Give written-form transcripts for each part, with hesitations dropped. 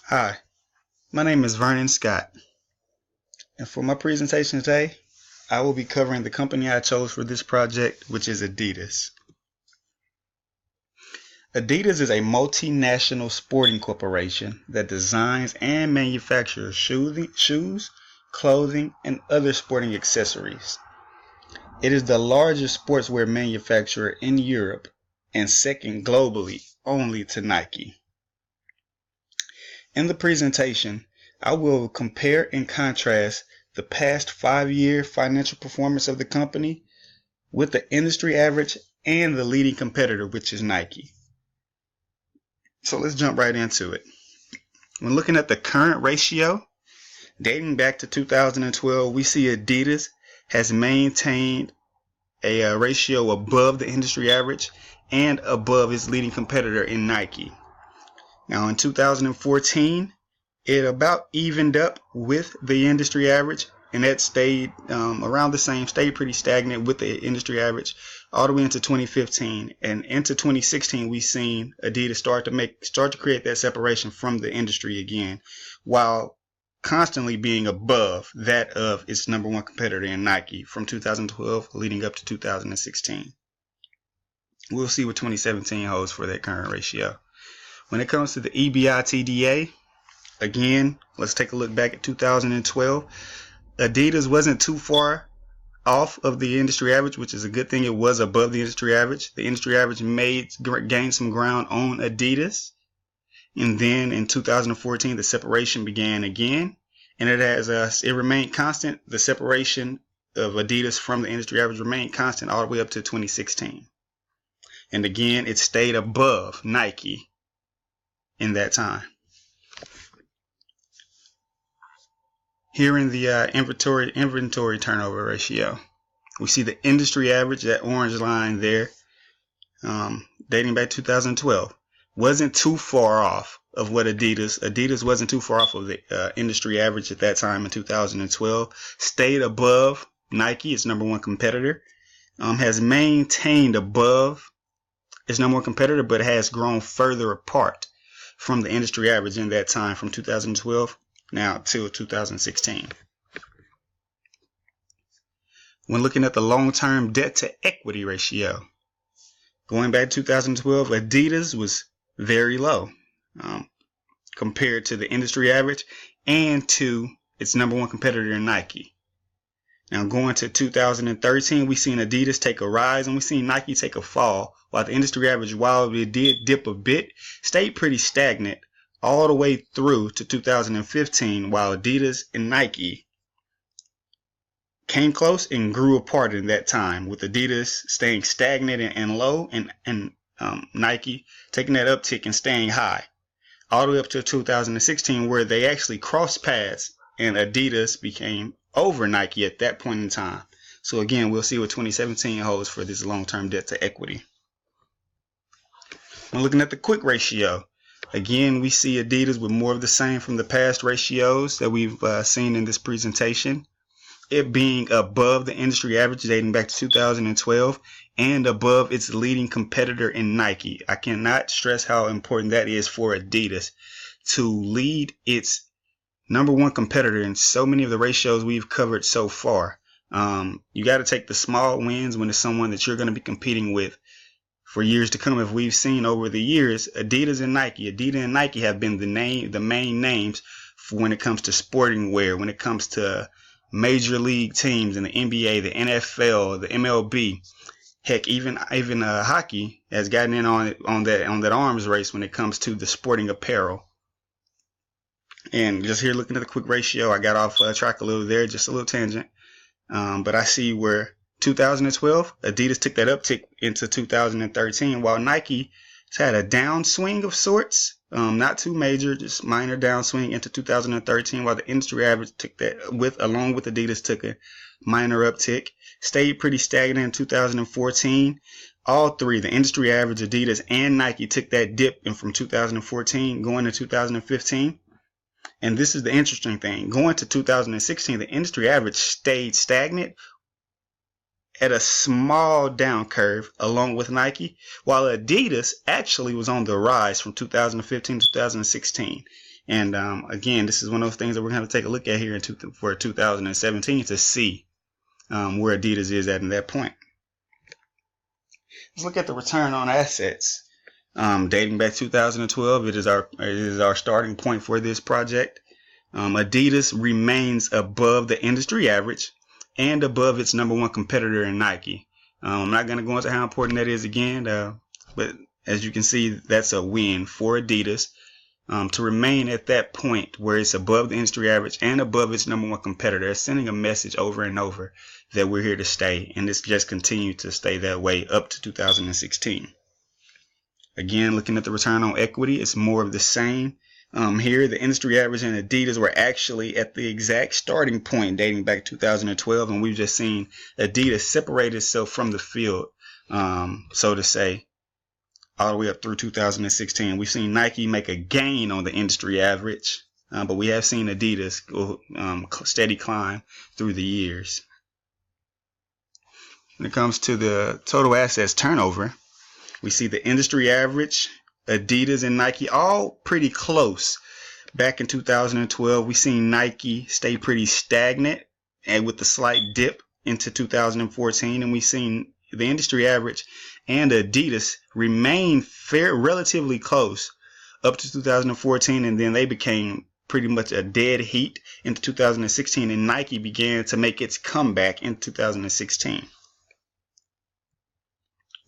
Hi, my name is Vernon Scott, and for my presentation today, I will be covering the company I chose for this project, which is Adidas. Adidas is a multinational sporting corporation that designs and manufactures shoes, clothing, and other sporting accessories. It is the largest sportswear manufacturer in Europe and second globally only to Nike. In the presentation, I will compare and contrast the past 5-year financial performance of the company with the industry average and the leading competitor, which is Nike. So let's jump right into it. When looking at the current ratio, dating back to 2012, we see Adidas has maintained a ratio above the industry average and above its leading competitor in Nike. Now in 2014, it about evened up with the industry average, and that stayed around the same, stayed pretty stagnant with the industry average all the way into 2015. And into 2016, we've seen Adidas start to create that separation from the industry again, while constantly being above that of its number one competitor in Nike from 2012 leading up to 2016. We'll see what 2017 holds for that current ratio. When it comes to the EBITDA, again, let's take a look back at 2012. Adidas wasn't too far off of the industry average, which is a good thing. It was above the industry average. The industry average gained some ground on Adidas. And then in 2014, the separation began again. And it remained constant. The separation of Adidas from the industry average remained constant all the way up to 2016. And again, it stayed above Nike in that time. Here in the inventory turnover ratio, we see the industry average, that orange line there, dating back to 2012, wasn't too far off of what Adidas wasn't too far off of the industry average at that time in 2012, stayed above Nike, its number one competitor, has maintained above its number one competitor, but has grown further apart from the industry average in that time from 2012 now till 2016. When looking at the long-term debt to equity ratio, going back to 2012, Adidas was very low compared to the industry average and to its number one competitor in Nike. Now going to 2013, we've seen Adidas take a rise and we've seen Nike take a fall, while the industry average, while it did dip a bit, stayed pretty stagnant all the way through to 2015, while Adidas and Nike came close and grew apart in that time, with Adidas staying stagnant and low, and Nike taking that uptick and staying high, all the way up to 2016, where they actually crossed paths and Adidas became over Nike at that point in time. So again, we'll see what 2017 holds for this long-term debt to equity. When looking at the quick ratio, again, we see Adidas with more of the same from the past ratios that we've seen in this presentation. It being above the industry average dating back to 2012 and above its leading competitor in Nike. I cannot stress how important that is for Adidas to lead its number one competitor in so many of the ratios we've covered so far. You got to take the small wins when it's someone that you're going to be competing with for years to come. If we've seen over the years, Adidas and Nike have been the main names for when it comes to sporting wear, when it comes to major league teams in the NBA, the NFL, the MLB. Heck, even hockey has gotten in on that arms race when it comes to the sporting apparel. And just here looking at the quick ratio, I got off track a little there, just a little tangent. But I see where 2012, Adidas took that uptick into 2013, while Nike had a downswing of sorts. Not too major, just minor downswing into 2013, while the industry average took that along with Adidas took a minor uptick. Stayed pretty stagnant in 2014. All three, the industry average, Adidas, and Nike, took that dip in from 2014 going to 2015. And this is the interesting thing. Going to 2016, the industry average stayed stagnant at a small down curve along with Nike, while Adidas actually was on the rise from 2015 to 2016. And again, this is one of those things that we're going to take a look at here for 2017 to see where Adidas is at in that point. Let's look at the return on assets. Dating back 2012, it is our starting point for this project. Adidas remains above the industry average and above its number one competitor in Nike. I'm not going to go into how important that is again, but as you can see, that's a win for Adidas to remain at that point where it's above the industry average and above its number one competitor. It's sending a message over and over that we're here to stay, and it's just continued to stay that way up to 2016. Again, looking at the return on equity, it's more of the same. Here, the industry average and Adidas were actually at the exact starting point dating back to 2012, and we've just seen Adidas separate itself from the field, so to say, all the way up through 2016. We've seen Nike make a gain on the industry average, but we have seen Adidas go steady climb through the years. When it comes to the total assets turnover, we see the industry average, Adidas and Nike all pretty close. Back in 2012, we seen Nike stay pretty stagnant and with a slight dip into 2014, and we seen the industry average and Adidas remain relatively close up to 2014, and then they became pretty much a dead heat into 2016, and Nike began to make its comeback in 2016.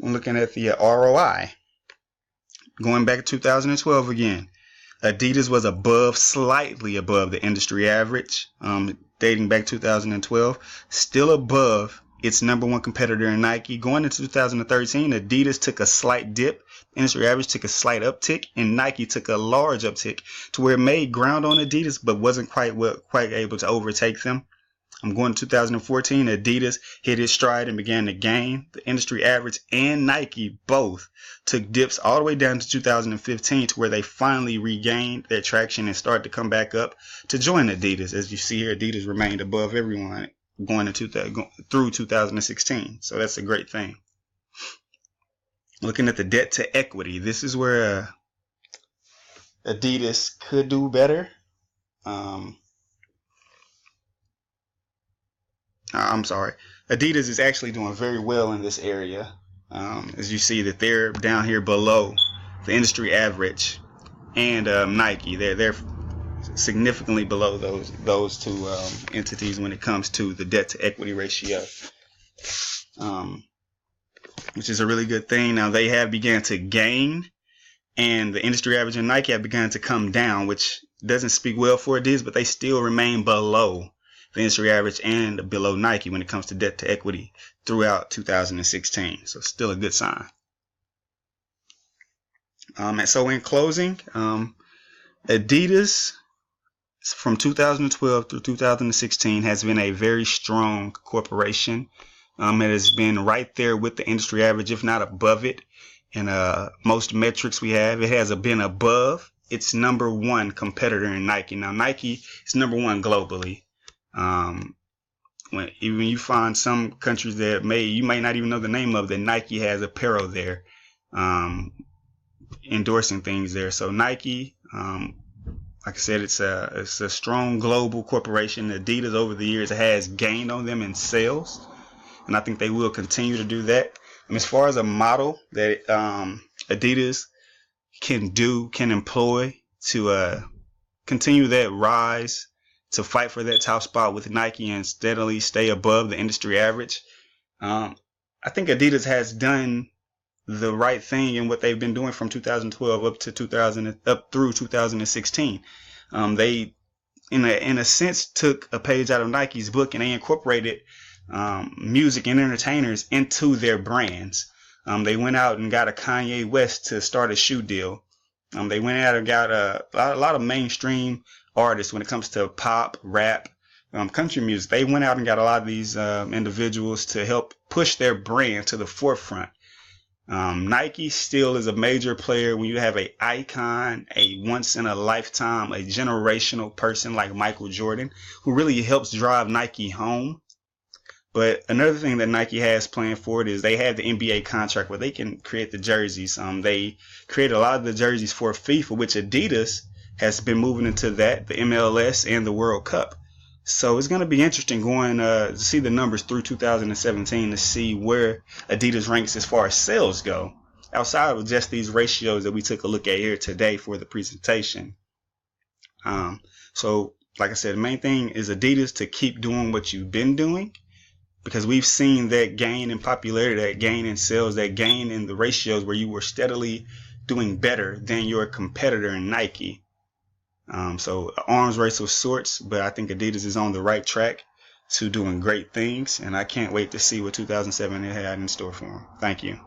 We're looking at the ROI. Going back to 2012 again, Adidas was slightly above the industry average, dating back 2012, still above its number one competitor in Nike. Going into 2013, Adidas took a slight dip, industry average took a slight uptick, and Nike took a large uptick to where it made ground on Adidas, but wasn't quite able to overtake them. Going to 2014, Adidas hit its stride and began to gain. The industry average and Nike both took dips all the way down to 2015 to where they finally regained their traction and started to come back up to join Adidas. As you see here, Adidas remained above everyone going through 2016. So that's a great thing. Looking at the debt to equity, this is where Adidas could do better. Adidas is actually doing very well in this area. As you see that they're down here below the industry average and Nike. They're significantly below those two entities when it comes to the debt to equity ratio, which is a really good thing. Now they have begun to gain, and the industry average and Nike have begun to come down, which doesn't speak well for Adidas, but they still remain below the industry average and below Nike when it comes to debt to equity throughout 2016. So still a good sign. And so in closing, Adidas from 2012 through 2016 has been a very strong corporation. It has been right there with the industry average, if not above it. In most metrics we have, it has been above its number one competitor in Nike. Now Nike is number one globally. When you find some countries that you may not even know the name of, that Nike has apparel there, endorsing things there. So Nike, like I said, it's a strong global corporation. Adidas over the years has gained on them in sales, and I think they will continue to do that. As far as a model that Adidas can employ to continue that rise, to fight for that top spot with Nike and steadily stay above the industry average, I think Adidas has done the right thing in what they've been doing from 2012 up through 2016. They, in a sense, took a page out of Nike's book, and they incorporated music and entertainers into their brands. They went out and got a Kanye West to start a shoe deal. They went out and got a lot of mainstream artists when it comes to pop, rap, country music. They went out and got a lot of these individuals to help push their brand to the forefront. Nike still is a major player when you have an icon, a once in a lifetime, a generational person like Michael Jordan, who really helps drive Nike home. But another thing that Nike has planned for it is they have the NBA contract where they can create the jerseys. They create a lot of the jerseys for FIFA, which Adidas has been moving into that, the MLS and the World Cup. So it's going to be interesting going to see the numbers through 2017 to see where Adidas ranks as far as sales go, outside of just these ratios that we took a look at here today for the presentation. So like I said, the main thing is Adidas to keep doing what you've been doing, because we've seen that gain in popularity, that gain in sales, that gain in the ratios where you were steadily doing better than your competitor in Nike. So arms race of sorts, but I think Adidas is on the right track to doing great things, and I can't wait to see what 2007 had in store for them. Thank you.